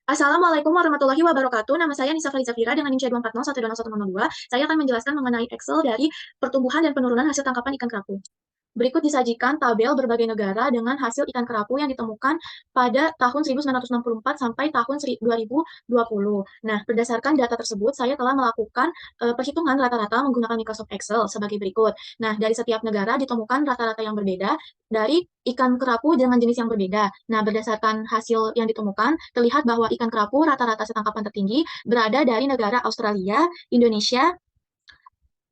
Assalamualaikum warahmatullahi wabarakatuh. Nama saya Nisa Fariza Fira dengan NIM C240120102. Saya akan menjelaskan mengenai Excel dari pertumbuhan dan penurunan hasil tangkapan ikan kerapu. Berikut disajikan tabel berbagai negara dengan hasil ikan kerapu yang ditemukan pada tahun 1964 sampai tahun 2020. Nah, berdasarkan data tersebut, saya telah melakukan perhitungan rata-rata menggunakan Microsoft Excel sebagai berikut. Nah, dari setiap negara ditemukan rata-rata yang berbeda dari ikan kerapu dengan jenis yang berbeda. Nah, berdasarkan hasil yang ditemukan, terlihat bahwa ikan kerapu rata-rata setangkapan tertinggi berada dari negara Australia, Indonesia,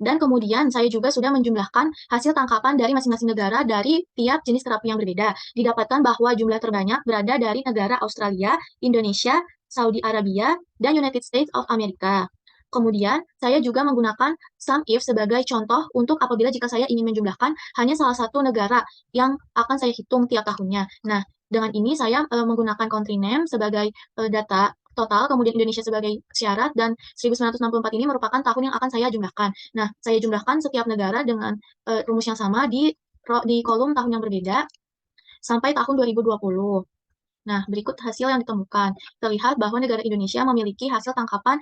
dan kemudian saya juga sudah menjumlahkan hasil tangkapan dari masing-masing negara dari tiap jenis kerapu yang berbeda. Didapatkan bahwa jumlah terbanyak berada dari negara Australia, Indonesia, Saudi Arabia, dan United States of America. Kemudian, saya juga menggunakan sum if sebagai contoh untuk apabila jika saya ingin menjumlahkan hanya salah satu negara yang akan saya hitung tiap tahunnya. Nah, dengan ini saya menggunakan country name sebagai data total, kemudian Indonesia sebagai syarat, dan 1964 ini merupakan tahun yang akan saya jumlahkan. Nah, saya jumlahkan setiap negara dengan rumus yang sama di kolom tahun yang berbeda sampai tahun 2020. Nah, berikut hasil yang ditemukan. Terlihat bahwa negara Indonesia memiliki hasil tangkapan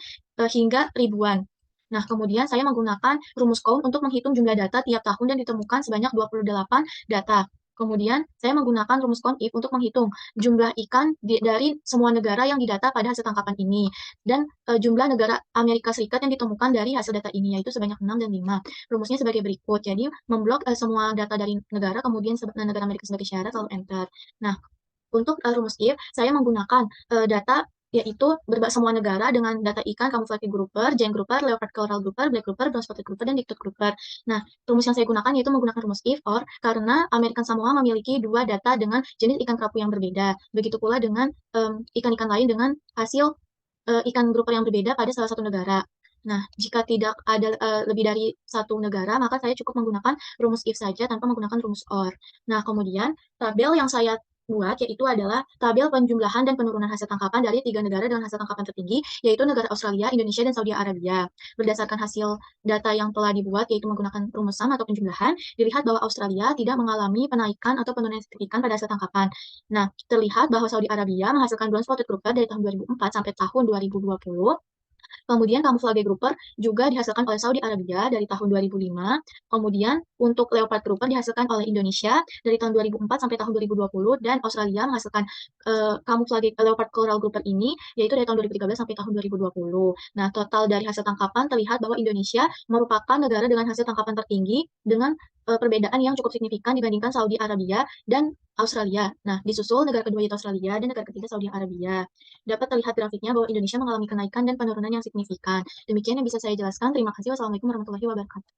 hingga ribuan. Nah, kemudian saya menggunakan rumus count untuk menghitung jumlah data tiap tahun dan ditemukan sebanyak 28 data. Kemudian saya menggunakan rumus count if untuk menghitung jumlah ikan dari semua negara yang didata pada hasil tangkapan ini. Dan jumlah negara Amerika Serikat yang ditemukan dari hasil data ini, yaitu sebanyak 6 dan 5. Rumusnya sebagai berikut. Jadi, memblok semua data dari negara, kemudian negara Amerika sebagai syarat, lalu enter. Nah, untuk rumus if, saya menggunakan data yaitu semua negara dengan data ikan, camouflage grouper, giant grouper, leopard coral grouper, black grouper, brown spotted grouper, dan dictod grouper. Nah, rumus yang saya gunakan yaitu menggunakan rumus if or karena American Samoa memiliki dua data dengan jenis ikan kerapu yang berbeda. Begitu pula dengan ikan-ikan lain dengan hasil ikan grouper yang berbeda pada salah satu negara. Nah, jika tidak ada lebih dari satu negara, maka saya cukup menggunakan rumus if saja tanpa menggunakan rumus or. Nah, kemudian tabel yang saya buat yaitu adalah tabel penjumlahan dan penurunan hasil tangkapan dari tiga negara dengan hasil tangkapan tertinggi, yaitu negara Australia, Indonesia, dan Saudi Arabia. Berdasarkan hasil data yang telah dibuat, yaitu menggunakan rumus sum atau penjumlahan, dilihat bahwa Australia tidak mengalami penaikan atau penurunan signifikan pada hasil tangkapan. Nah, terlihat bahwa Saudi Arabia menghasilkan brown spotted grouper dari tahun 2004 sampai tahun 2020. Kemudian camouflage grouper juga dihasilkan oleh Saudi Arabia dari tahun 2005. Kemudian untuk leopard grouper dihasilkan oleh Indonesia dari tahun 2004 sampai tahun 2020, dan Australia menghasilkan camouflage leopard coral grouper ini yaitu dari tahun 2013 sampai tahun 2020. Nah, total dari hasil tangkapan terlihat bahwa Indonesia merupakan negara dengan hasil tangkapan tertinggi dengan perbedaan yang cukup signifikan dibandingkan Saudi Arabia dan Australia. Nah, disusul negara kedua yaitu Australia dan negara ketiga Saudi Arabia. Dapat terlihat grafiknya bahwa Indonesia mengalami kenaikan dan penurunan yang signifikan. Demikian yang bisa saya jelaskan. Terima kasih. Wassalamualaikum warahmatullahi wabarakatuh.